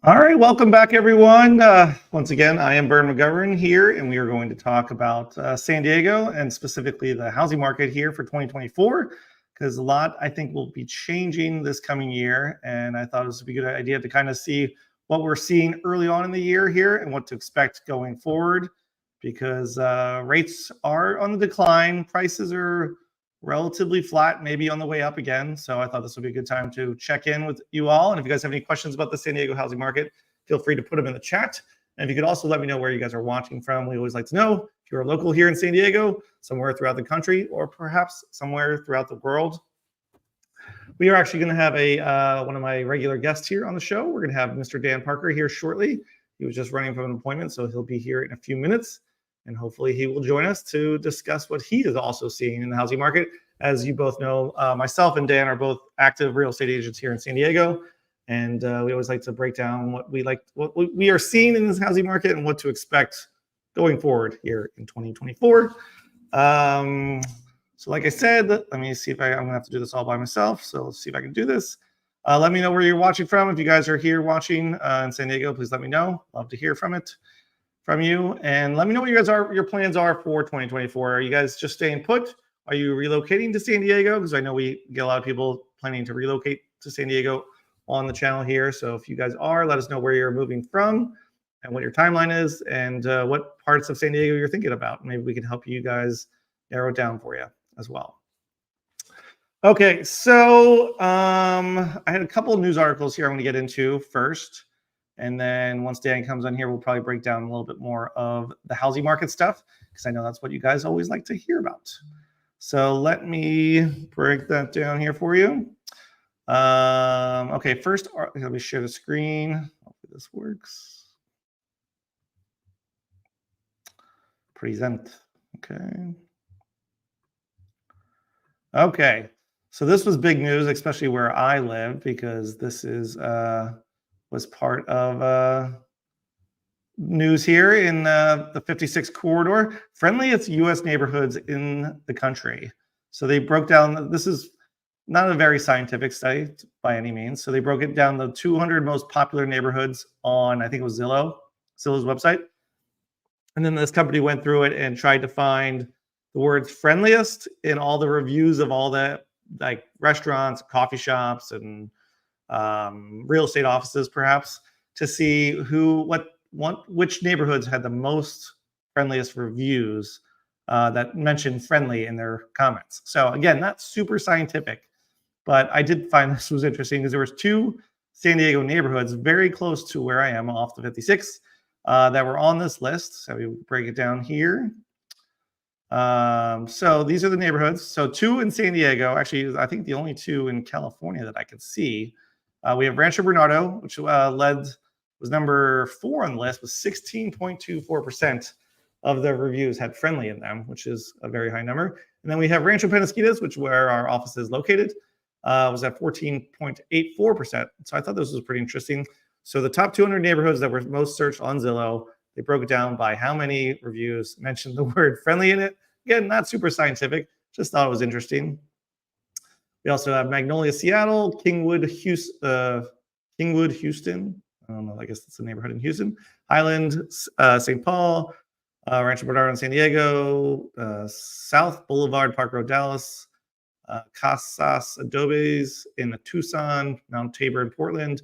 All right, welcome back, everyone. Once again, I am Bern McGovern here, and we are going to talk about San Diego and specifically the housing market here for 2024, because a lot, I think, will be changing this coming year. And I thought this would be a good idea to kind of see what we're seeing early on in the year here and what to expect going forward, because rates are on the decline, prices are relatively flat, maybe on the way up again. So I thought this would be a good time to check in with you all. And if you guys have any questions about the San Diego housing market, feel free to put them in the chat. And if you could also let me know where you guys are watching from. We always like to know if you're a local here in San Diego, somewhere throughout the country, or perhaps somewhere throughout the world. We are actually going to have one of my regular guests here on the show. We're going to have Mr. Dan Parker here shortly. He was just running from an appointment, so he'll be here in a few minutes. And hopefully he will join us to discuss what he is also seeing in the housing market. As you both know, myself and Dan are both active real estate agents here in San Diego. And we always like to break down what we are seeing in this housing market and what to expect going forward here in 2024. So like I said, let me see if I'm going to have to do this all by myself. So let's see if I can do this. Let me know where you're watching from. If you guys are here watching in San Diego, please let me know. Love to hear from you. And let me know what your plans are for 2024. Are you guys just staying put? Are you relocating to San Diego? Because I know we get a lot of people planning to relocate to San Diego on the channel here. So if you guys are, let us know where you're moving from and what your timeline is and what parts of San Diego you're thinking about. Maybe we can help you guys narrow it down for you as well. Okay, so I had a couple of news articles here I'm going to get into first. And then once Dan comes on here, we'll probably break down a little bit more of the housing market stuff, because I know that's what you guys always like to hear about. So let me break that down here for you. Okay, first, let me share the screen. Hopefully this works. Present. Okay, so this was big news, especially where I live, because this was part of news here in the 56 corridor. Friendliest U.S. neighborhoods in the country. So they broke down, this is not a very scientific study by any means. So they broke it down, the 200 most popular neighborhoods on, I think it was Zillow's website. And then this company went through it and tried to find the words friendliest in all the reviews of all the like restaurants, coffee shops, and real estate offices, perhaps, to see which neighborhoods had the most friendliest reviews that mentioned friendly in their comments. So again, not super scientific, but I did find this was interesting because there was two San Diego neighborhoods very close to where I am off the 56 that were on this list. So we break it down here. So these are the neighborhoods. So two in San Diego, actually, I think the only two in California that I could see. We have Rancho Bernardo, which was number 4 on the list, with 16.24% of the reviews had friendly in them, which is a very high number. And then we have Rancho Penasquitas, which where our office is located, was at 14.84%. So I thought this was pretty interesting. So the top 200 neighborhoods that were most searched on Zillow, they broke it down by how many reviews mentioned the word friendly in it. Again, not super scientific, just thought it was interesting. We also have Magnolia, Seattle, Kingwood, Houston. I don't know, I guess it's a neighborhood in Houston. Highland, St. Paul, Rancho Bernardo in San Diego, South Boulevard, Park Road, Dallas, Casas Adobes in Tucson, Mount Tabor in Portland,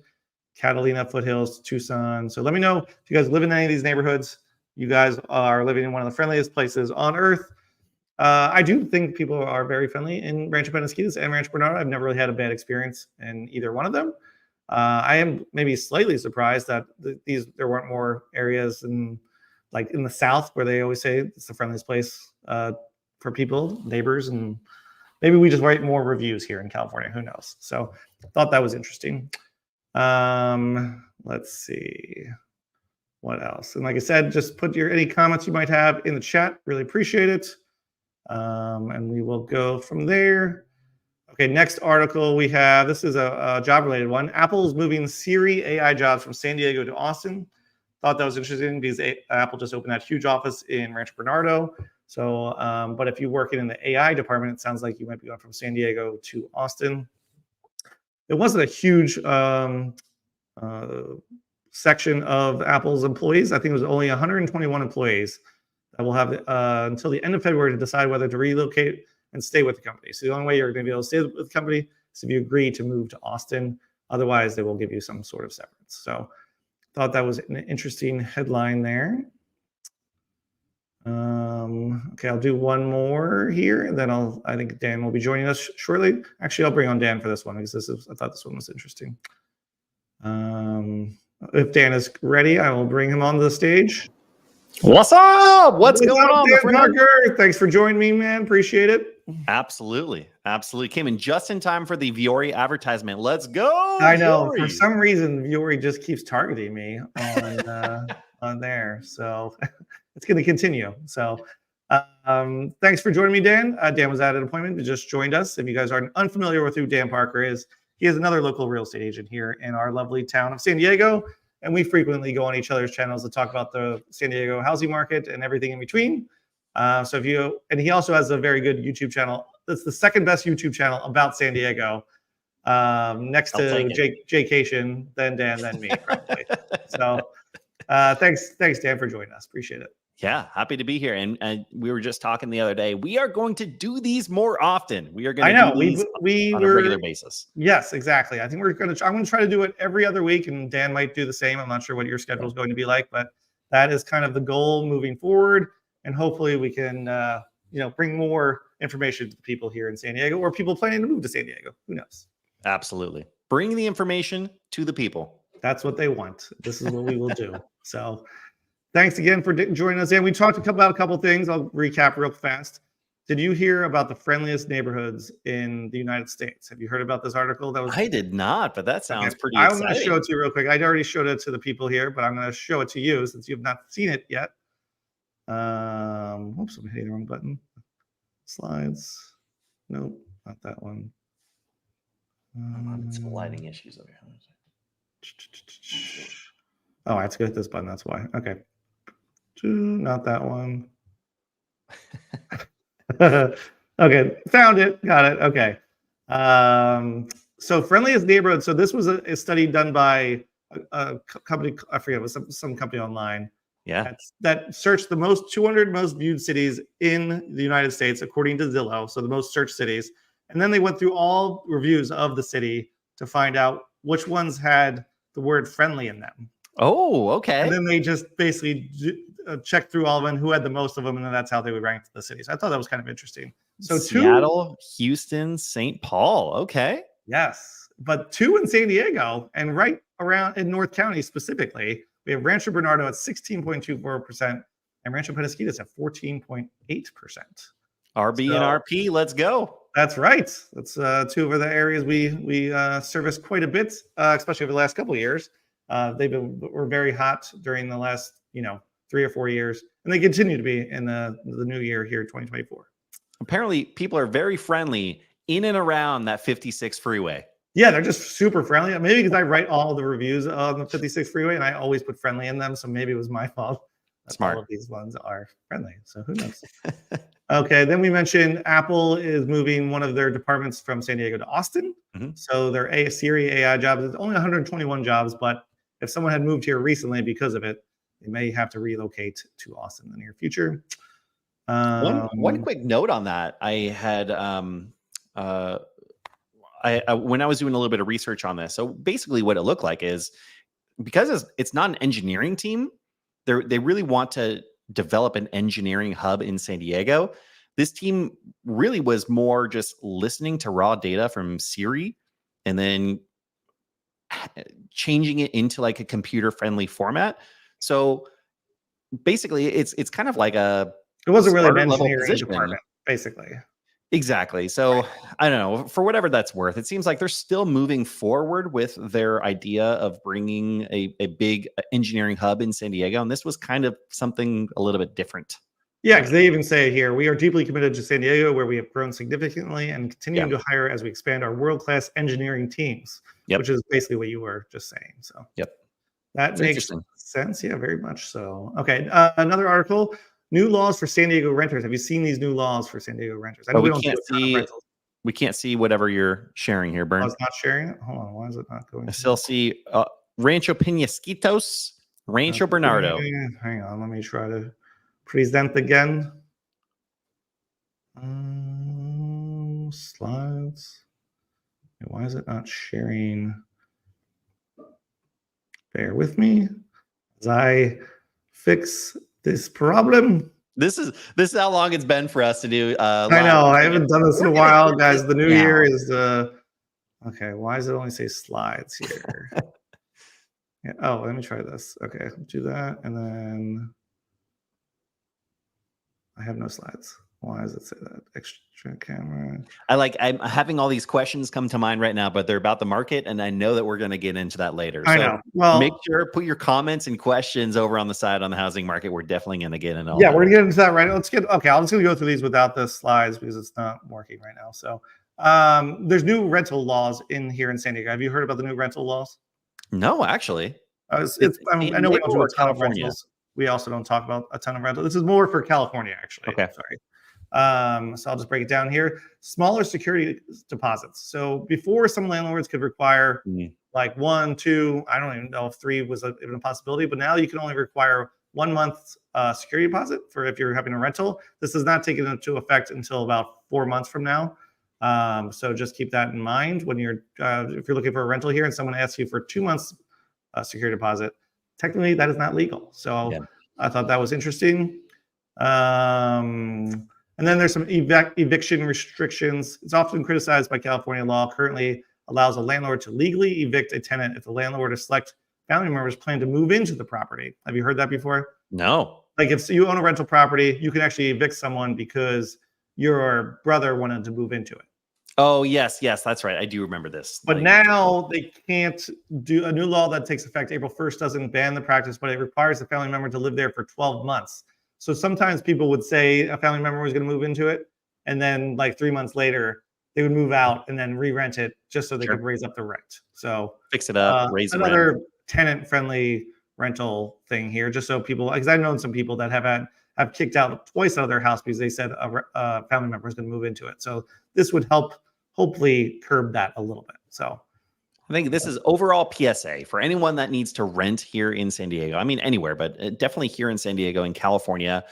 Catalina Foothills, Tucson. So let me know if you guys live in any of these neighborhoods. You guys are living in one of the friendliest places on earth. I do think people are very friendly in Rancho Penasquitas and Rancho Bernardo. I've never really had a bad experience in either one of them. I am maybe slightly surprised that there weren't more areas in the South where they always say it's the friendliest place for people, neighbors, and maybe we just write more reviews here in California. Who knows? So I thought that was interesting. Let's see what else. And like I said, just put any comments you might have in the chat. Really appreciate it. And we will go from there. Okay, next article we have, this is a job-related one. Apple's moving Siri AI jobs from San Diego to Austin. Thought that was interesting because Apple just opened that huge office in Rancho Bernardo. So, but if you work in the AI department, it sounds like you might be going from San Diego to Austin. It wasn't a huge section of Apple's employees. I think it was only 121 employees that will have until the end of February to decide whether to relocate and stay with the company. So the only way you're going to be able to stay with the company is if you agree to move to Austin. Otherwise, they will give you some sort of severance. So thought that was an interesting headline there. Okay, I'll do one more here, and then I think Dan will be joining us shortly. Actually, I'll bring on Dan for this one because I thought this one was interesting. If Dan is ready, I will bring him onto the stage. What's up? What's going on, Dan Parker? Thanks for joining me, man. Appreciate it. Absolutely. Came in just in time for the Vuori advertisement. Let's go. I know. Vuori. For some reason, Vuori just keeps targeting me on there. So it's going to continue. So thanks for joining me, Dan. Dan was at an appointment, but just joined us. If you guys are unfamiliar with who Dan Parker is, he is another local real estate agent here in our lovely town of San Diego. And we frequently go on each other's channels to talk about the San Diego housing market and everything in between. And he also has a very good YouTube channel. That's the second best YouTube channel about San Diego, next to Jaycation, then Dan, then me, probably. So thanks, Dan, for joining us. Appreciate it. Yeah, happy to be here. And we were just talking the other day. We are going to do these more often. We are going to do these on a regular basis. Yes, exactly. I think I'm going to try to do it every other week, and Dan might do the same. I'm not sure what your schedule is going to be like, but that is kind of the goal moving forward. And hopefully we can, bring more information to the people here in San Diego or people planning to move to San Diego. Who knows? Absolutely. Bring the information to the people. That's what they want. This is what we will do. So thanks again for joining us. And we talked about a couple things. I'll recap real fast. Did you hear about the friendliest neighborhoods in the United States? Have you heard about this article? I did not, but that sounds pretty exciting. I'm going to show it to you real quick. I already showed it to the people here, but I'm going to show it to you since you've not seen it yet. Oops, I'm hitting the wrong button. Slides. Nope, not that one. I'm having some lighting issues over here. Oh, I have to go hit this button. That's why. Okay. Not that one. Okay, found it. Got it. Okay. So friendliest neighborhood. So this was a study done by a company. I forget. It was some company online. Yeah. That searched the 200 most viewed cities in the United States, according to Zillow. So the most searched cities. And then they went through all reviews of the city to find out which ones had the word friendly in them. Oh, okay. And then they just basically checked through all of them, who had the most of them, and then that's how they would rank the cities. I thought that was kind of interesting. So Seattle, Houston, St. Paul. Okay. Yes. But 2 in San Diego and right around in North County specifically. We have Rancho Bernardo at 16.24% and Rancho Penasquitos at 14.8%. RB and RP, let's go. That's right. That's 2 of the areas we service quite a bit, especially over the last couple of years. We're very hot during the last 3 or 4 years, and they continue to be in the new year here, 2024. Apparently, people are very friendly in and around that 56 freeway. Yeah, they're just super friendly. Maybe because I write all the reviews on the 56 freeway, and I always put friendly in them, so maybe it was my fault. Smart. All of these ones are friendly, so who knows? Okay, then we mentioned Apple is moving one of their departments from San Diego to Austin. Mm-hmm. So their Siri AI jobs is only 121 jobs, but if someone had moved here recently because of it, they may have to relocate to Austin in the near future. One quick note on that. I had when I was doing a little bit of research on this. So basically what it looked like is because it's not an engineering team, they really want to develop an engineering hub in San Diego. This team really was more just listening to raw data from Siri and then changing it into like a computer friendly format. So basically it's kind of like it wasn't really an engineering department, basically. Exactly. So I don't know, for whatever that's worth, it seems like they're still moving forward with their idea of bringing a big engineering hub in San Diego. And this was kind of something a little bit different. Yeah, because they even say here, we are deeply committed to San Diego, where we have grown significantly and continuing to hire as we expand our world-class engineering teams, which is basically what you were just saying. So that makes sense. Yeah, very much so. Okay, another article. New laws for San Diego renters. Have you seen these new laws for San Diego renters? I know we can't see whatever you're sharing here, Bern. Oh, it's not sharing it? Hold on. Why is it not going? I still see Rancho Penasquitos, Rancho Bernardo. Hang on, let me try to present again. Slides. Why is it not sharing? Bear with me as I fix this problem. This is how long it's been for us to do. I know I haven't done this in a while, guys. The new year is okay. Why does it only say slides here? Yeah. Oh, let me try this. Okay, do that, and then I have no slides. Why does it say that? Extra camera. I'm having all these questions come to mind right now, but they're about the market, and I know that we're going to get into that later. I know. Well, make sure put your comments and questions over on the side on the housing market. We're definitely going to get into all yeah, we're gonna get into that right. Okay, I'm just gonna go through these without the slides because it's not working right now. So there's new rental laws in here in San Diego. Have you heard about the new rental laws? No, actually. I know we don't do a ton of rentals. We also don't talk about a ton of rentals. This is more for California, actually. Okay. Sorry. So I'll just break it down here. Smaller security deposits. So before, some landlords could require like 1, 2, I don't even know if 3 was even a possibility, but now you can only require 1 month security deposit for if you're having a rental. This is not taken into effect until about 4 months from now. So just keep that in mind when you're if you're looking for a rental here and someone asks you for 2 months security deposit. Technically, that is not legal. So I thought that was interesting. And then there's some eviction restrictions. It's often criticized by California law. Currently allows a landlord to legally evict a tenant if the landlord or select family members plan to move into the property. Have you heard that before? No. Like if you own a rental property, you can actually evict someone because your brother wanted to move into it. Oh, yes, that's right. I do remember this. But now they can't do a new law that takes effect April 1st doesn't ban the practice, but it requires the family member to live there for 12 months. So sometimes people would say a family member was going to move into it, and then like 3 months later, they would move out and then re-rent it just so they could raise up the rent. So fix it up, raise the rent. Another tenant-friendly rental thing here, just so people, because I've known some people that have kicked out twice out of their house because they said a family member is going to move into it. So this would help hopefully curb that a little bit. So I think this is overall PSA for anyone that needs to rent here in San Diego. I mean, anywhere, but definitely here in San Diego, in California,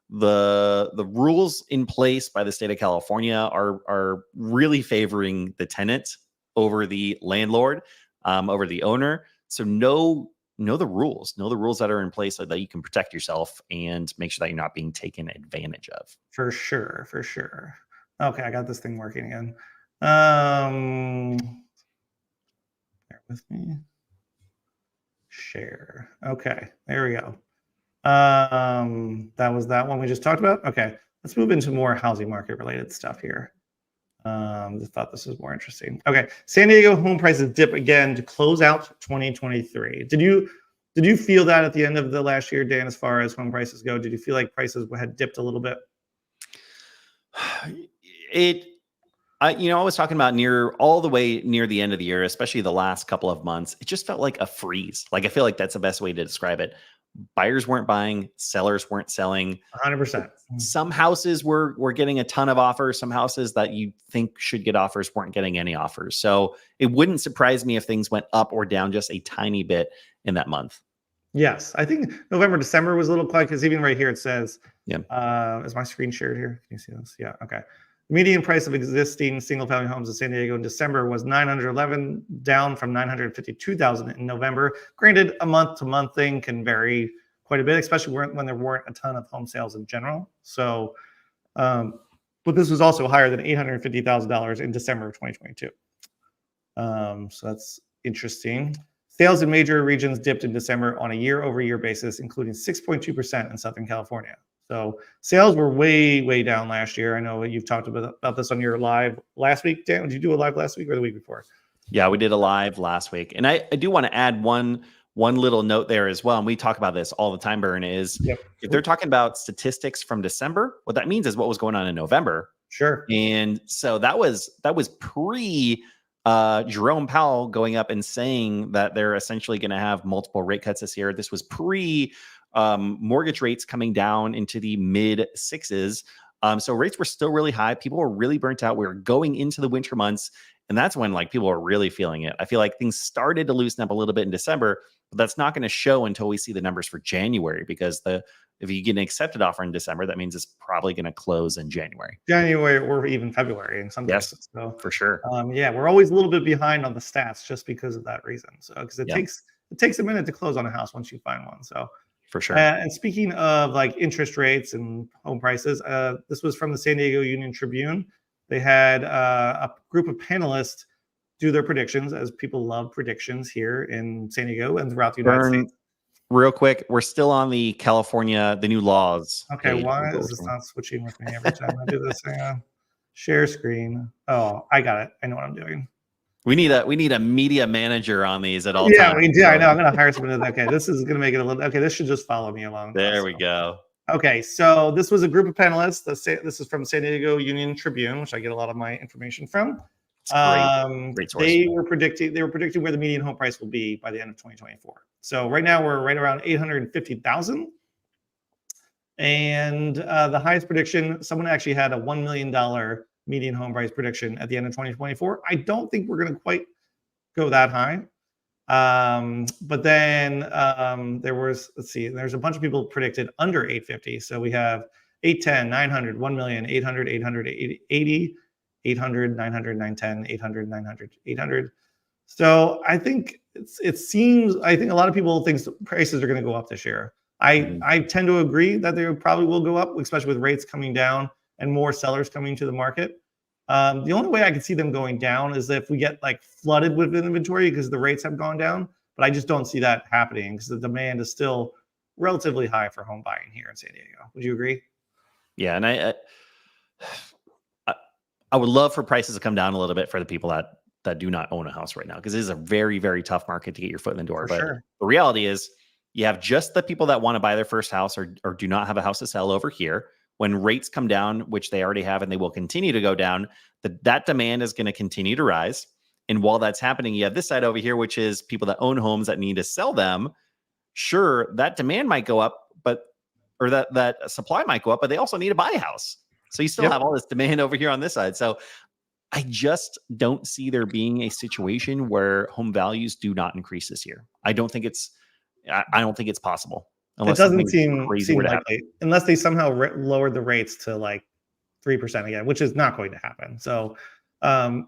the rules in place by the state of California are really favoring the tenant over the landlord, over the owner. So know the rules that are in place so that you can protect yourself and make sure that you're not being taken advantage of. For sure. Okay, I got this thing working again. Bear with me. Share. Okay, there we go. That was that one we just talked about. Okay, let's move into more housing market related stuff here. Just thought this was more interesting. Okay, San Diego home prices dip again to close out 2023. Did you feel that at the end of the last year, Dan, as far as home prices go? Did you feel like prices had dipped a little bit? I was talking about all the way near the end of the year, especially the last couple of months. It just felt like a freeze. Like I feel like that's the best way to describe it. Buyers weren't buying, sellers weren't selling. 100%. Some houses were getting a ton of offers. Some houses that you think should get offers weren't getting any offers. So it wouldn't surprise me if things went up or down just a tiny bit in that month. Yes, I think November, December was a little quiet because even right here it says, is my screen shared here? Can you see this? Yeah, okay. The median price of existing single-family homes in San Diego in December was $911, down from $952,000 in November. Granted, a month-to-month thing can vary quite a bit, especially when there weren't a ton of home sales in general. So, but this was also higher than $850,000 in December of 2022. So that's interesting. Sales in major regions dipped in December on a year-over-year basis, including 6.2% in Southern California. So sales were way, way down last year. I know you've talked about this on your live last week. Dan, did you do a live last week or the week before? Yeah, we did a live last week. And I do want to add one little note there as well. And we talk about this all the time, Bern, is if they're talking about statistics from December, what that means is what was going on in November. Sure. And so that was pre Jerome Powell going up and saying that they're essentially going to have multiple rate cuts this year. This was pre mortgage rates coming down into the mid 6s. So rates were still really high. People were really burnt out. We were going into the winter months, And that's when like people are really feeling it. I feel like things started to loosen up a little bit in December, but that's not going to show until we see the numbers for January, because if you get an accepted offer in December, that means it's probably going to close in January. January or even February in some Yes, cases. So for sure. yeah, we're always a little bit behind on the stats just because of that reason. So because Yeah, it takes a minute to close on a house once you find one. So for sure. and speaking of like interest rates and home prices, this was from the San Diego Union Tribune. They had a group of panelists do their predictions, as people love predictions here in San Diego and throughout the United States. Real quick, we're still on the new laws. Okay, why is this not switching with me every time I do this? Hang on. Share screen. Oh, I got it. I know what I'm doing. We need a media manager on these at all yeah, times. we do. I know. I'm going to hire someone. Okay, this is going to make it a little. Okay, this should just follow me along. There we go. Okay, so this was a group of panelists. This is from San Diego Union Tribune, which I get a lot of my information from. Great source. They were predicting where the median home price will be by the end of 2024. So right now we're right around 850,000. And the highest prediction, someone actually had a $1 million median home price prediction at the end of 2024. I don't think we're going to quite go that high. But then there's a bunch of people predicted under 850. So we have 810, 900, 1 million, 800, 880, 800, 900, 910, 800, 900, 800. So I think I think a lot of people think prices are going to go up this year. I tend to agree that they probably will go up, especially with rates coming down and more sellers coming to the market. The only way I could see them going down is if we get like flooded with inventory because the rates have gone down. But I just don't see that happening because the demand is still relatively high for home buying here in San Diego. Would you agree? Yeah, and I would love for prices to come down a little bit for the people that do not own a house right now, because it is a very, very tough market to get your foot in the door. But sure. The reality is you have just the people that want to buy their first house or do not have a house to sell over here. When rates come down, which they already have, and they will continue to go down, that demand is going to continue to rise. And while that's happening, you have this side over here, which is people that own homes that need to sell them. Sure, that demand might go up, or that supply might go up, but they also need to buy a house. So you still have all this demand over here on this side. So I just don't see there being a situation where home values do not increase this year. I don't think it's possible. It doesn't seem likely unless they somehow lowered the rates to like 3% again, which is not going to happen. So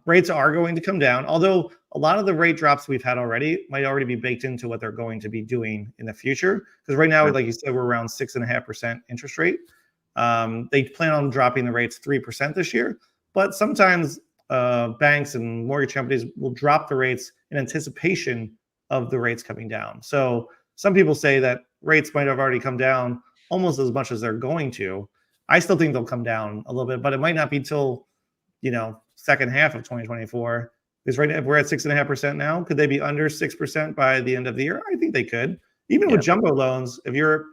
rates are going to come down, although a lot of the rate drops we've had already might already be baked into what they're going to be doing in the future. Because right now, like you said, we're around 6.5% interest rate. They plan on dropping the rates 3% this year, but sometimes banks and mortgage companies will drop the rates in anticipation of the rates coming down. So some people say that rates might have already come down almost as much as they're going to. I still think they'll come down a little bit, but it might not be till, second half of 2024. Because right now, if we're at 6.5% now, could they be under 6% by the end of the year? I think they could. Even with jumbo loans,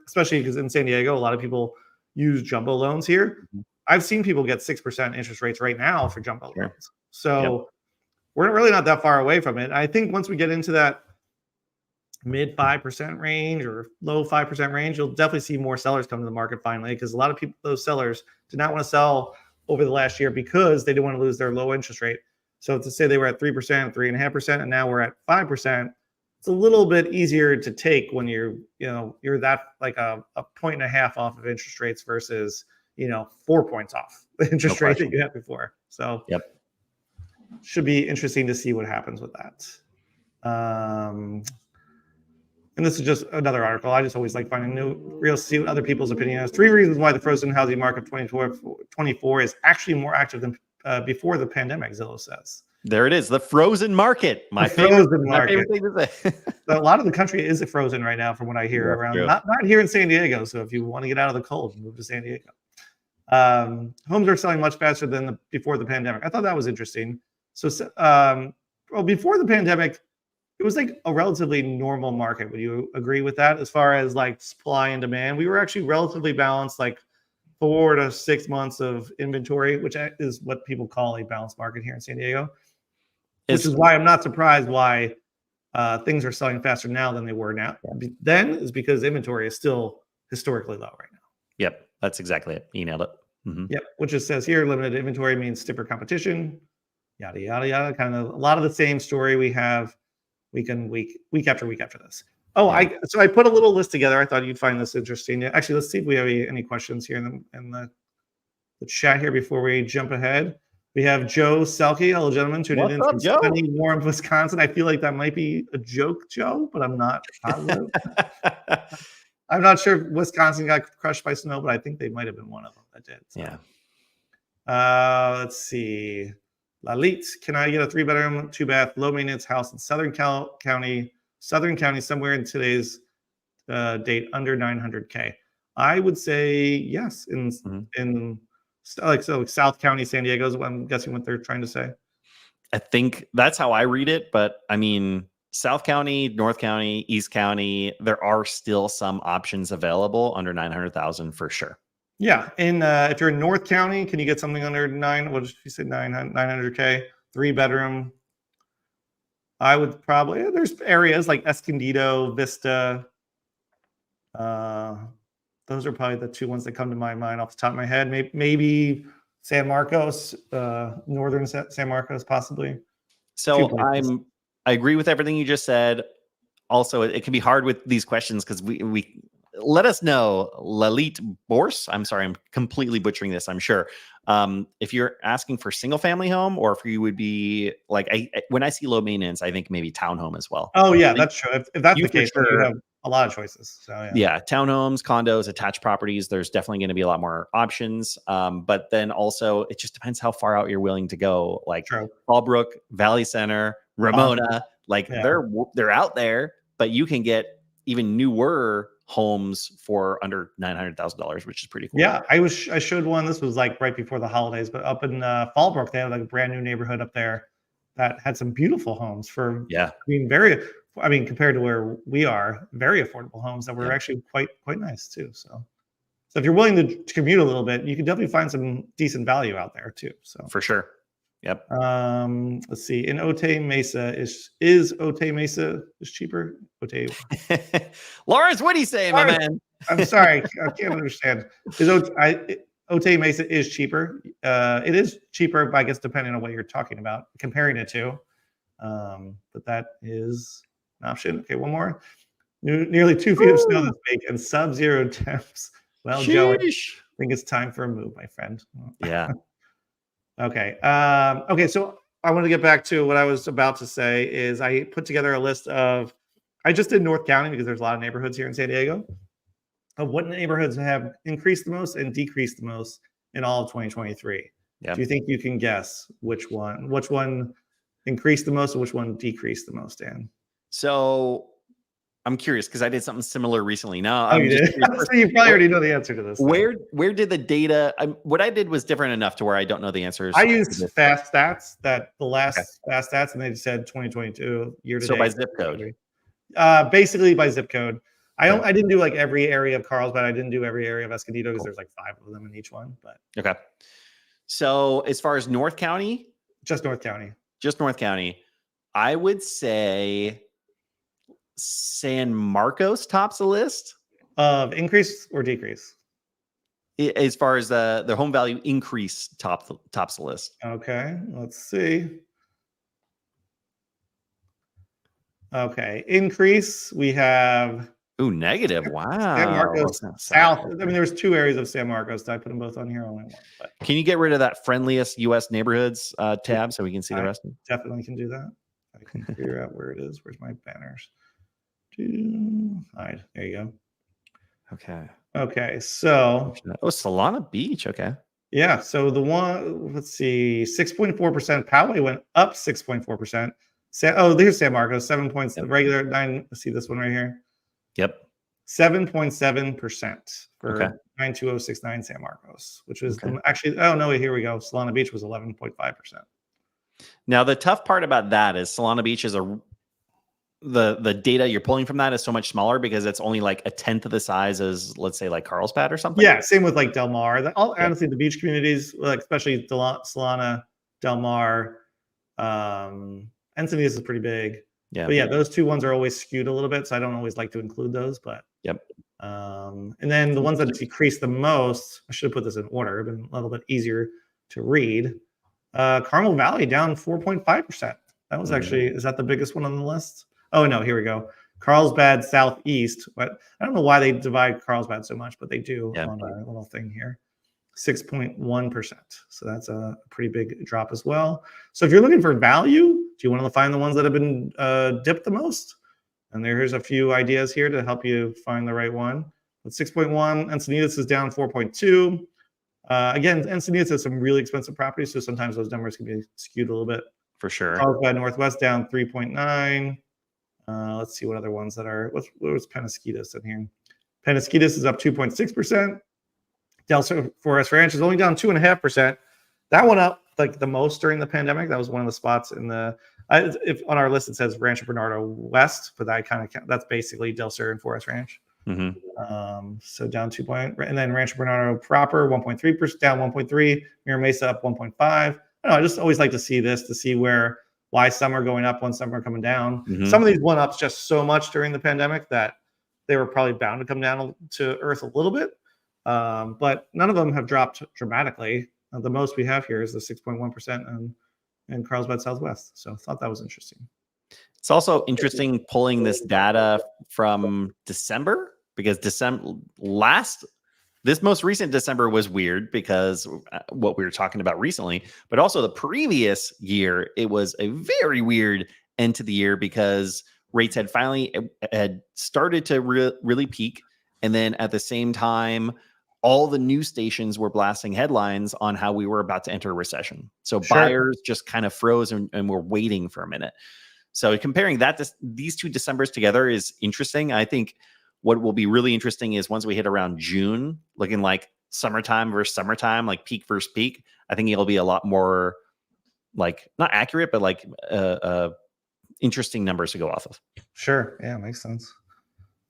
especially because in San Diego, a lot of people use jumbo loans here. I've seen people get 6% interest rates right now for jumbo loans. So we're really not that far away from it. I think once we get into that mid 5% range or low 5% range, you'll definitely see more sellers come to the market finally, because a lot of people, those sellers, did not want to sell over the last year because they didn't want to lose their low interest rate. So to say they were at 3%, 3.5%, and now we're at 5%, it's a little bit easier to take when you're that like a 1.5 off of interest rates versus 4 points off the interest rate that you had before. So should be interesting to see what happens with that. And this is just another article. I just always like finding see what other people's opinion is. 3 reasons why the frozen housing market of 2024 is actually more active than before the pandemic, Zillow says. There it is, the frozen market. My favorite thing to say. So a lot of the country is frozen right now, from what I hear around. Not here in San Diego. So if you want to get out of the cold, move to San Diego. Homes are selling much faster than before the pandemic. I thought that was interesting. So, before the pandemic, it was like a relatively normal market. Would you agree with that? As far as like supply and demand, we were actually relatively balanced, like 4 to 6 months of inventory, which is what people call a balanced market here in San Diego. Which is why I'm not surprised why things are selling faster now than they were now. Then is because inventory is still historically low right now. Yep, that's exactly it. You nailed it. Yep, which it says here, limited inventory means stiffer competition. yada yada yada. Kind of a lot of the same story we have week after week after this. Oh, Yeah. I put a little list together. I thought you'd find this interesting. Actually, let's see if we have any questions here in the chat here before we jump ahead. We have Joe Selke. Hello, gentlemen. Tuning What's in up, from Joe? sunny, warm Wisconsin. I feel like that might be a joke, Joe, but I'm not positive. I'm not sure if Wisconsin got crushed by snow, but I think they might have been one of them that did. So. Yeah. Let's see. Lalit, can I get a 3-bedroom, 2-bath, low maintenance house in Southern County, somewhere in today's date under 900K? I would say yes. In like South County, San Diego is what I'm guessing what they're trying to say. I think that's how I read it, but I mean, South County, North County, East County, there are still some options available under 900,000 for sure. Yeah, and if you're in North County, can you get something under what did you say, 900K, 3-bedroom? I would probably, there's areas like Escondido, Vista. Those are probably the two ones that come to my mind off the top of my head. Maybe San Marcos, northern San Marcos, possibly. So I agree with everything you just said. Also, it can be hard with these questions because we let us know, Lalit Bors. I'm sorry, I'm completely butchering this, I'm sure. If you're asking for single family home, or if you would be like, when I see low maintenance, I think maybe townhome as well. Oh yeah, that's true. If that's the case, sure, then you have a lot of choices. So yeah, townhomes, condos, attached properties. There's definitely going to be a lot more options. But then also, it just depends how far out you're willing to go. Like Fallbrook, Valley Center, Ramona, they're out there, but you can get even newer homes for under $900,000, which is pretty cool. Yeah, I showed one. This was like right before the holidays, but up in Fallbrook, they had like a brand new neighborhood up there that had some beautiful homes for compared to where we are, very affordable homes that were actually quite nice too. So if you're willing to commute a little bit, you can definitely find some decent value out there too. So for sure. Yep. Let's see. In Otay Mesa, is Otay Mesa is cheaper? Otay. Lawrence, what do you say, my man? I'm sorry, I can't understand. Otay Mesa is cheaper. It is cheaper, but I guess depending on what you're talking about, comparing it to. But that is an option. Okay, one more. Nearly 2 feet of snow this week and sub-zero temps. Well, Joe, I think it's time for a move, my friend. Yeah. Okay. So I want to get back to what I was about to say is I put together a list of, I just did North County because there's a lot of neighborhoods here in San Diego, of what neighborhoods have increased the most and decreased the most in all of 2023. Yep. Do you think you can guess which one increased the most and which one decreased the most, Dan? So I'm curious because I did something similar recently. Now, you did? So you probably already know the answer to this. Where did the data? What I did was different enough to where I don't know the answers. I used fast stats, fast stats, and they said 2022 year to date. So by zip code. Basically by zip code. I didn't do like every area of Carlsbad. I didn't do every area of Escondido because there's like 5 of them in each one. But okay. So as far as North County, just North County, I would say San Marcos tops the list of increase or decrease. As far as the home value increase tops the list. Okay, let's see. Okay, increase. We have negative. Wow. San Marcos South. I mean, there's 2 areas of San Marcos. Did I put them both on here? Only one. But can you get rid of that friendliest U.S. neighborhoods tab so we can see the rest? Definitely can do that. I can figure out where it is. Where's my banners? Hide. There you go. Okay. So Solana Beach. Okay. Yeah. So the one, let's see, 6.4%. Poway went up 6.4%. There's San Marcos, 7 points. The regular 9. Let's see this one right here. Yep. 7.7% for 92069 San Marcos, which was actually. Oh no! Here we go. Solana Beach was 11.5%. Now the tough part about that is Solana Beach is the data you're pulling from that is so much smaller because it's only like a tenth of the size as, let's say, like Carlsbad or something. Yeah, same with like Del Mar. Honestly, the beach communities, like especially Solana, Del Mar, Encinitas is pretty big. Yeah, but yeah, those 2 ones are always skewed a little bit, so I don't always like to include those. But and then the ones that decrease the most, I should have put this in order, but a little bit easier to read. Carmel Valley down 4.5%. That was actually, is that the biggest one on the list? Oh, no, here we go. Carlsbad Southeast. But I don't know why they divide Carlsbad so much, but they do on a little thing here. 6.1%. So that's a pretty big drop as well. So if you're looking for value, do you want to find the ones that have been dipped the most? And here's a few ideas here to help you find the right one. With 6.1, Encinitas is down 4.2. Again, Encinitas has some really expensive properties, so sometimes those numbers can be skewed a little bit. For sure. Carlsbad Northwest down 3.9. Let's see what other ones that are. What was Penasquitas in here? Penasquitas is up 2.6%. Del Sur Forest Ranch is only down 2.5%. That went up like the most during the pandemic. That was one of the spots in the. If on our list it says Rancho Bernardo West, but that kind of that's basically Del Sur and Forest Ranch. So down 2 point, and then Rancho Bernardo proper 1.3%, down 1.3. Mira Mesa up 1.5. I don't know, I just always like to see this to see why some are going up when some are coming down. Some of these went up just so much during the pandemic that they were probably bound to come down to earth a little bit. But none of them have dropped dramatically. The most we have here is the 6.1% in Carlsbad Southwest. So I thought that was interesting. It's also interesting pulling this data from December, because this most recent December was weird because what we were talking about recently, but also the previous year, it was a very weird end to the year because rates had finally had started to really peak. And then at the same time, all the news stations were blasting headlines on how we were about to enter a recession. So buyers just kind of froze and were waiting for a minute. So comparing these two Decembers together is interesting. I think what will be really interesting is once we hit around June, looking like summertime versus summertime, like peak versus peak, I think it'll be a lot more like not accurate, but like interesting numbers to go off of. Sure. Yeah, makes sense.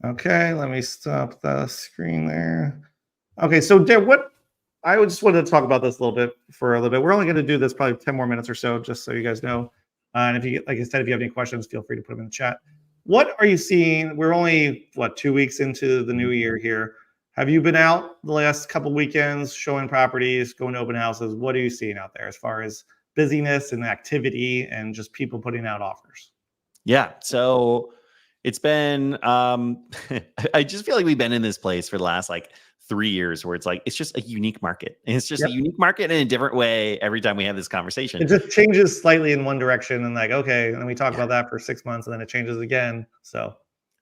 Okay, let me stop the screen there. Okay, so what I just wanted to talk about this for a little bit. We're only going to do this probably 10 more minutes or so, just so you guys know. And if you, like I said, if you have any questions, feel free to put them in the chat. What are you seeing? We're only 2 weeks into the new year here. Have you been out the last couple weekends showing properties, going to open houses? What are you seeing out there as far as busyness and activity and just people putting out offers? Yeah, so it's been I just feel like we've been in this place for the last 3 years where it's just a unique market, and it's just a unique market in a different way every time we have this conversation. It just changes slightly in one direction and okay, and then we talk about that for 6 months and then it changes again. So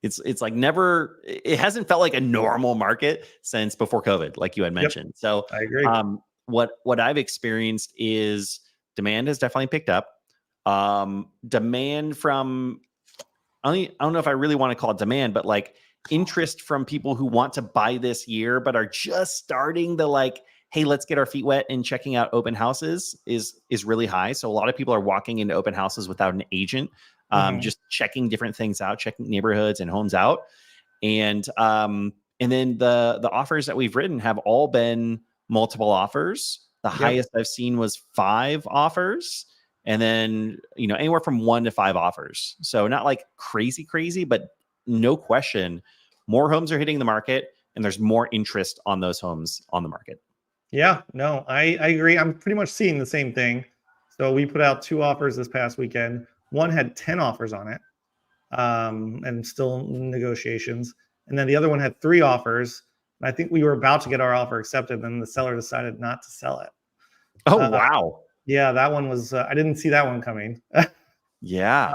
it's like never, it hasn't felt like a normal market since before COVID, like you had mentioned. So I agree. What I've experienced is demand has definitely picked up. Demand from, I don't know if I really want to call it demand, but interest from people who want to buy this year, but are just starting to hey, let's get our feet wet and checking out open houses is really high. So a lot of people are walking into open houses without an agent, just checking different things out, checking neighborhoods and homes out. And then the offers that we've written have all been multiple offers. The highest I've seen was 5 offers. And then, anywhere from 1 to 5 offers. So not crazy, but no question, more homes are hitting the market and there's more interest on those homes on the market. Yeah, no, I agree. I'm pretty much seeing the same thing. So we put out 2 offers this past weekend. One had 10 offers on it, and still negotiations. And then the other one had 3 offers. I think we were about to get our offer accepted, and the seller decided not to sell it. Oh, wow. Yeah, that one was, I didn't see that one coming. Yeah.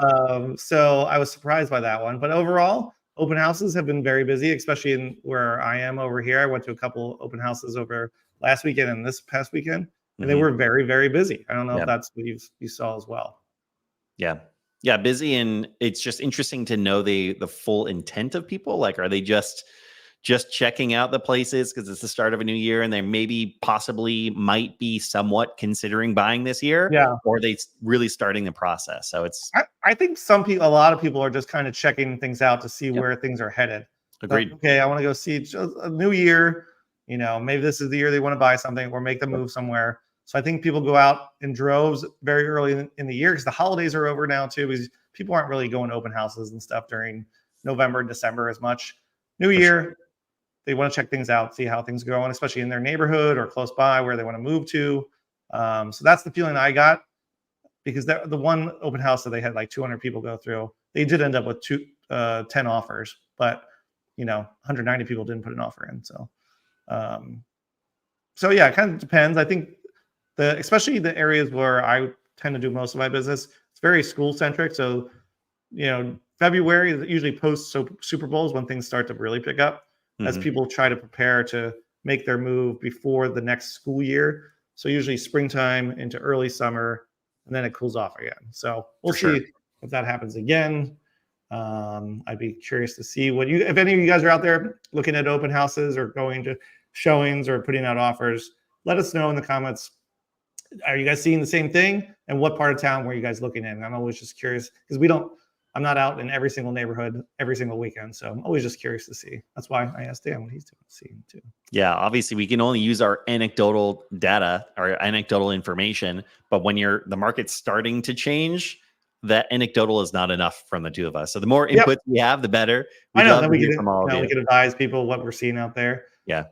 So I was surprised by that one. But overall, open houses have been very busy, especially in where I am over here. I went to a couple open houses over last weekend and this past weekend, and they were very, very busy. I don't know if that's what you saw as well. Yeah, busy. And it's just interesting to know the full intent of people. Are they just checking out the places because it's the start of a new year and they maybe possibly might be somewhat considering buying this year, or are they really starting the process? So I think a lot of people are just kind of checking things out to see where things are headed. Agreed. Okay, I want to go see a new year. Maybe this is the year they want to buy something or make the move somewhere. So I think people go out in droves very early in the year because the holidays are over now too, because people aren't really going to open houses and stuff during November and December as much. New year, they want to check things out, see how things are going, especially in their neighborhood or close by where they want to move to. So that's the feeling I got, because the one open house that they had like 200 people go through, they did end up with 10 offers, but 190 people didn't put an offer in. So yeah, it kind of depends. I think especially the areas where I tend to do most of my business, it's very school centric. So February is usually post Super Bowls when things start to really pick up, as people try to prepare to make their move before the next school year. So usually springtime into early summer, and then it cools off again. So we'll see if that happens again. I'd be curious to see if any of you guys are out there looking at open houses or going to showings or putting out offers. Let us know in the comments. Are you guys seeing the same thing? And what part of town were you guys looking in? I'm always just curious, because I'm not out in every single neighborhood every single weekend. So I'm always just curious to see. That's why I asked Dan what he's doing, seeing too. Yeah, obviously we can only use our anecdotal data or anecdotal information, but when the market's starting to change, that anecdotal is not enough from the two of us. So the more inputs we have, the better. I know. Then we can advise people what we're seeing out there. Yeah.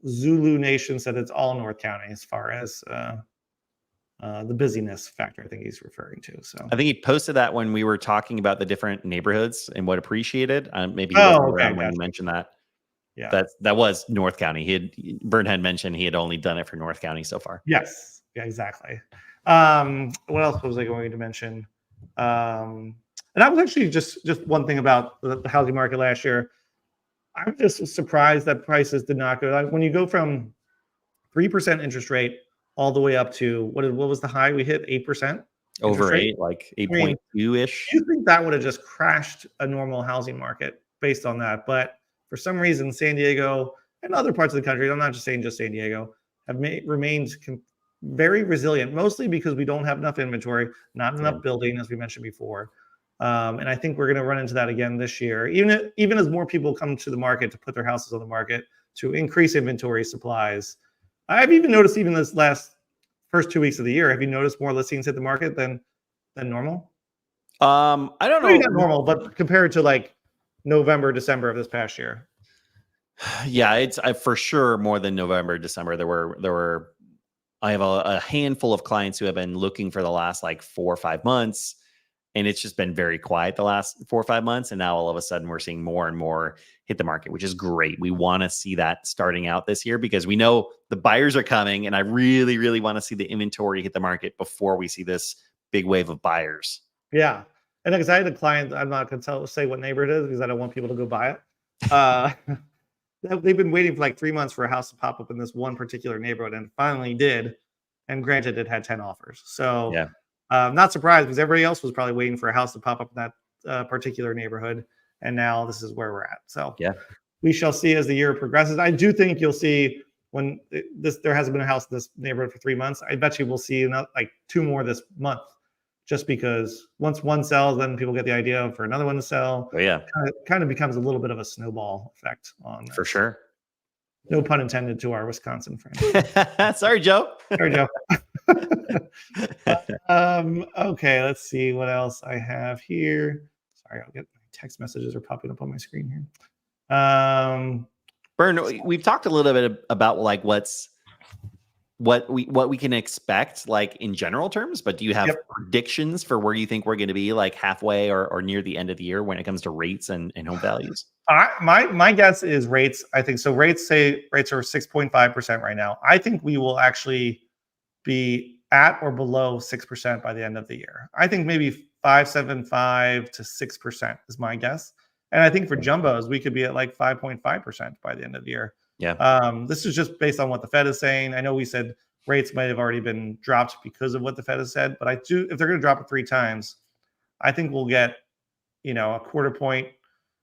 Zulu Nation said it's all North County as far as the busyness factor, I think he's referring to. So I think he posted that when we were talking about the different neighborhoods and what appreciated. Maybe he wasn't around when you mentioned that. Yeah, that was North County. Bern had mentioned he had only done it for North County so far. Yes. Yeah, exactly. What else was I going to mention? And that was actually just one thing about the housing market last year. I'm just surprised that prices did not go. Like when you go from 3% interest rate all the way up to what was the high we hit? 8%? Over 8, like 8.2-ish. You think that would have just crashed a normal housing market based on that? But for some reason, San Diego and other parts of the country, I'm not just saying just San Diego, have remained very resilient, mostly because we don't have enough inventory, not enough building, as we mentioned before. And I think we're going to run into that again this year, even as more people come to the market to put their houses on the market to increase inventory supplies. I've even noticed, even this first 2 weeks of the year, have you noticed more listings hit the market than normal? I don't know. Maybe not normal, but compared to like November, December of this past year. Yeah, it's for sure more than November, December. I have a handful of clients who have been looking for the last like 4 or 5 months, and it's just been very quiet the last 4 or 5 months. And now all of a sudden we're seeing more and more hit the market, which is great. We want to see that starting out this year because we know the buyers are coming, and I really, really want to see the inventory hit the market before we see this big wave of buyers. Yeah. And because I had a client, I'm not going to say what neighborhood it is because I don't want people to go buy it. They've been waiting for like 3 months for a house to pop up in this one particular neighborhood, and finally did. And granted, it had 10 offers. So yeah, not surprised, because everybody else was probably waiting for a house to pop up in that particular neighborhood. And now this is where we're at. So yeah, we shall see as the year progresses. I do think you'll see when there hasn't been a house in this neighborhood for 3 months. I bet you we'll see like 2 more this month, just because once one sells, then people get the idea for another one to sell. Oh, yeah. Kind of becomes a little bit of a snowball effect on that. For sure. No pun intended to our Wisconsin friend. Sorry, Joe. Sorry, Joe. Okay, let's see what else I have here. Sorry, I'll get my text messages are popping up on my screen here. Bern, we've talked a little bit about like what we can expect like in general terms, but do you have predictions for where you think we're going to be like halfway or near the end of the year when it comes to rates and home values? My guess is rates. I think so. Rates are 6.5% right now. I think we will actually be at or below 6% by the end of the year. I think maybe 5.75 to 6% is my guess. And I think for jumbos, we could be at like 5.5% by the end of the year. Yeah. This is just based on what the Fed is saying. I know we said rates might have already been dropped because of what the Fed has said, but if they're going to drop it 3 times, I think we'll get, a quarter point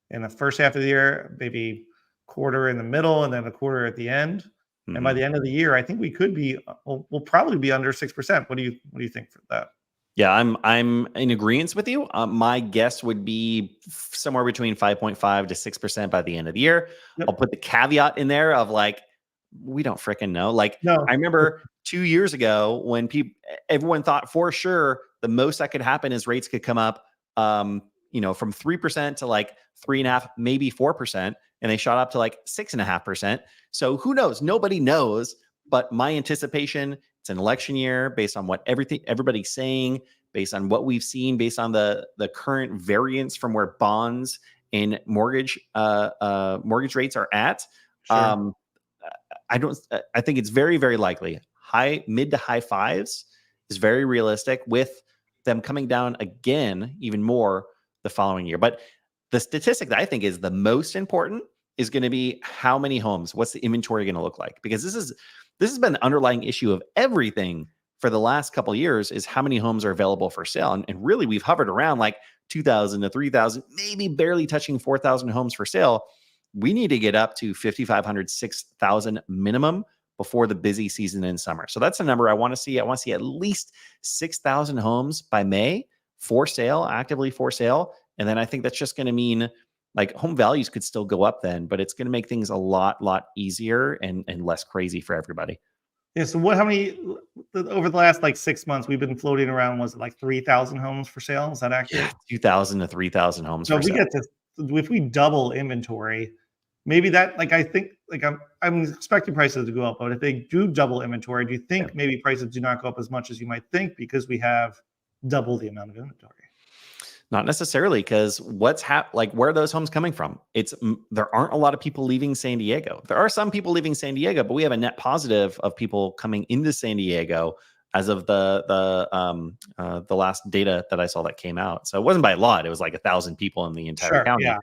in the first half of the year, maybe quarter in the middle, and then a quarter at the end. Mm-hmm. And by the end of the year, I think we'll probably be under 6%. What do you think for that? Yeah, I'm in agreement with you. My guess would be somewhere between 5.5 to 6% by the end of the year. Yep. I'll put the caveat in there of like, we don't freaking know. Like, no. I remember 2 years ago when everyone thought for sure the most that could happen is rates could come up, from 3% to like 3.5%, maybe 4%, and they shot up to like 6.5%. So who knows? Nobody knows. But my anticipation It's an election year based on what everybody's saying, based on what we've seen, based on the current variance from where bonds and mortgage rates are at. Sure. I think it's very, very likely mid to high fives is very realistic, with them coming down again even more the following year. But the statistic that I think is the most important is going to be how many homes, what's the inventory going to look like? Because this has been the underlying issue of everything for the last couple of years, is how many homes are available for sale. And really, we've hovered around like 2,000 to 3,000, maybe barely touching 4,000 homes for sale. We need to get up to 5,500, 6,000 minimum before the busy season in summer. So that's a number I want to see. I want to see at least 6,000 homes by May for sale, actively for sale. And then I think that's just going to mean like home values could still go up then, but it's going to make things a lot easier and less crazy for everybody. Yeah. So how many over the last like 6 months we've been floating around? Was it like 3,000 homes for sale? Is that accurate? Yeah, 2,000 to 3,000 homes So for if we sale. get to, if we double inventory, maybe that, like, I think, like, I'm expecting prices to go up, but if they do double inventory, do you think maybe prices do not go up as much as you might think because we have double the amount of inventory? Not necessarily, because like where are those homes coming from? There aren't a lot of people leaving San Diego. There are some people leaving San Diego, but we have a net positive of people coming into San Diego as of the last data that I saw that came out. So it wasn't by a lot; it was like 1,000 people in the entire Sure. county. Yeah.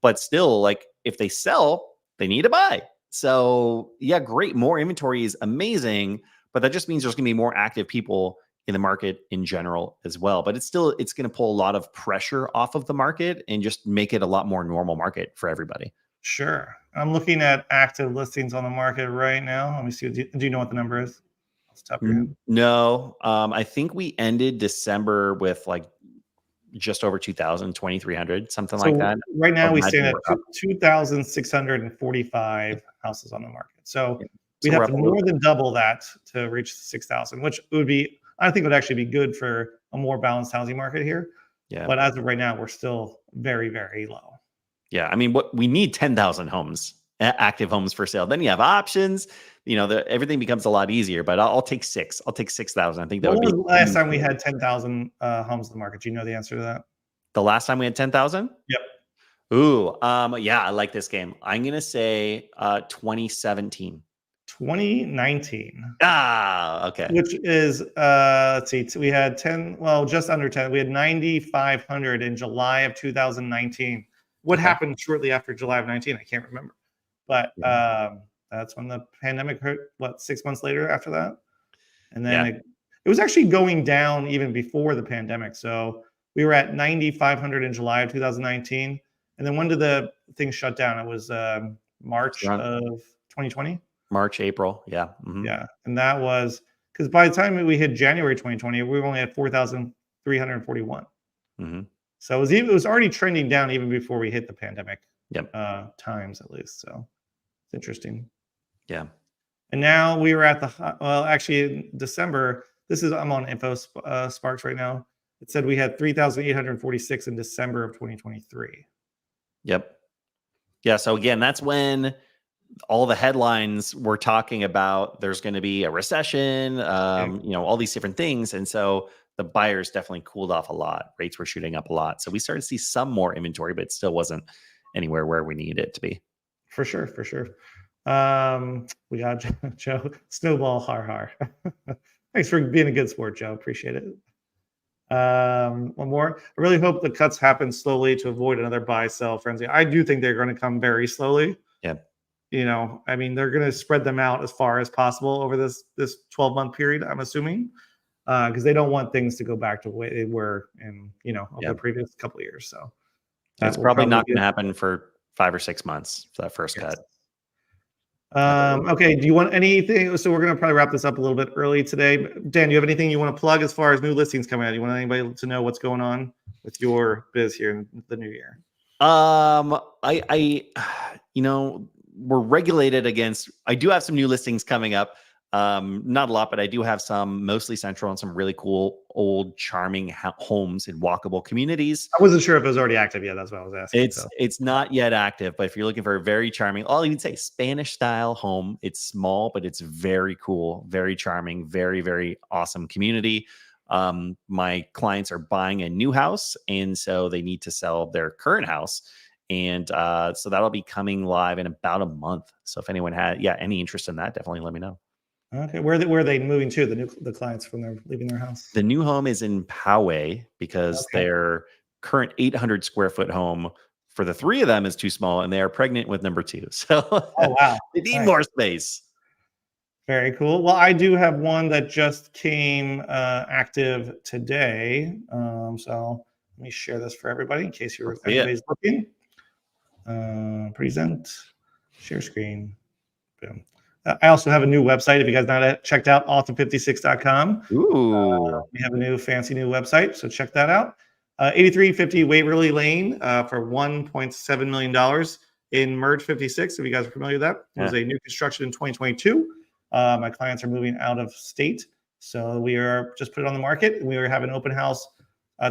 But still, like if they sell, they need to buy. So yeah, great. More inventory is amazing, but that just means there's going to be more active people in the market in general as well. But it's going to pull a lot of pressure off of the market and just make it a lot more normal market for everybody. Sure. I'm looking at active listings on the market right now. Let me see. Do you know what the number is? Off the top of your head? No, I think we ended December with like just over 2,000, 2,300, something like that. Right now we Imagine stand at we're up. 2,645 houses on the market. So Yeah. we'd So we're have up to a little more bit. than double that to reach 6,000, which would be, I think would actually be good for a more balanced housing market here. Yeah. But as of right now, we're still very, very low. Yeah. I mean, we need 10,000 homes, active homes for sale. Then you have options, everything becomes a lot easier, but I'll take 6. I'll take 6,000. I think that When would was be the last time we had 10,000 homes in the market? Do you know the answer to that? the last time we had 10,000. Yep. Ooh, yeah, I like this game. I'm going to say 2017. 2019. Okay. Which is, let's see, we had 10, well, just under 10. We had 9,500 in July of 2019. What Okay. happened shortly after July of 19? I can't remember. But that's when the pandemic hurt, 6 months later after that? And then it was actually going down even before the pandemic. So we were at 9,500 in July of 2019. And then when did the thing shut down? It was March of 2020. March, April. Yeah. Mm-hmm. Yeah. And that was because by the time we hit January 2020, we were only at 4,341. Mm-hmm. So it was already trending down even before we hit the pandemic times, at least. So it's interesting. Yeah. And now we were at actually in December, I'm on Info Sparks right now. It said we had 3,846 in December of 2023. Yep. Yeah. So again, that's when all the headlines were talking about there's going to be a recession, all these different things. And so the buyers definitely cooled off a lot. Rates were shooting up a lot. So we started to see some more inventory, but it still wasn't anywhere where we needed it to be. For sure. For sure. We got Joe Snowball har. Thanks for being a good sport, Joe. Appreciate it. One more. I really hope the cuts happen slowly to avoid another buy sell frenzy. I do think they're going to come very slowly. Yeah. I mean, they're going to spread them out as far as possible over this 12-month period, I'm assuming, because they don't want things to go back to the way they were in, over the previous couple of years. So it's probably not going to happen for 5 or 6 months for that first cut. Okay. Do you want anything? So we're going to probably wrap this up a little bit early today. Dan, do you have anything you want to plug as far as new listings coming out? Do you want anybody to know what's going on with your biz here in the new year? We're regulated against, I do have some new listings coming up. Not a lot, but I do have some mostly central and some really cool, old, charming homes in walkable communities. I wasn't sure if it was already active yet. That's what I was asking. It's not yet active, but if you're looking for a very charming, I'll even say Spanish style home, it's small, but it's very cool, very charming, very, very awesome community. My clients are buying a new house, and so they need to sell their current house. And so that'll be coming live in about a month. So if anyone had any interest in that, definitely let me know. Okay, where are they moving to? The clients from their leaving their house. The new home is in Poway because their current 800 square foot home for the three of them is too small, and they are pregnant with number 2. So wow, they need more space. Very cool. Well, I do have one that just came active today. So let me share this for everybody in case anybody's looking. Present, share screen. Boom. I also have a new website. If you guys not checked out, autumn56.com. Ooh. We have a fancy new website, so check that out. 8350 Waverly Lane for $1.7 million in Merge 56. If you guys are familiar with that, it was a new construction in 2022. My clients are moving out of state, so we are just put it on the market. We are having an open house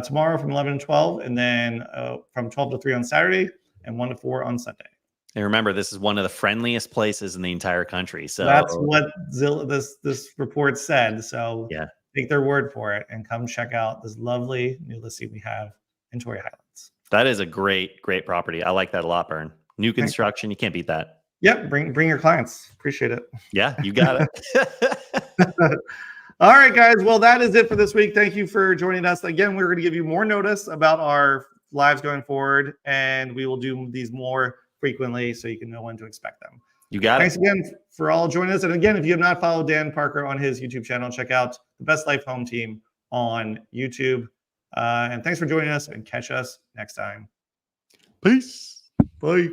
tomorrow from 11 to 12, and then from 12 to 3 on Saturday, and 1 to 4 on Sunday. And remember, this is one of the friendliest places in the entire country. So that's what this report said. So yeah, take their word for it and come check out this lovely new listing we have in Torrey Highlands. That is a great property. I like that a lot, Bern. New construction, you can't beat that. Yep, bring your clients. Appreciate it. Yeah, you got it. All right, guys. Well, that is it for this week. Thank you for joining us. Again, we're going to give you more notice about our lives going forward, and we will do these more frequently so you can know when to expect them. You got Thanks again for all joining us. And again, if you have not followed Dan Parker on his YouTube channel, check out the Best Life Home Team on YouTube. And thanks for joining us, and catch us next time. Peace. Bye.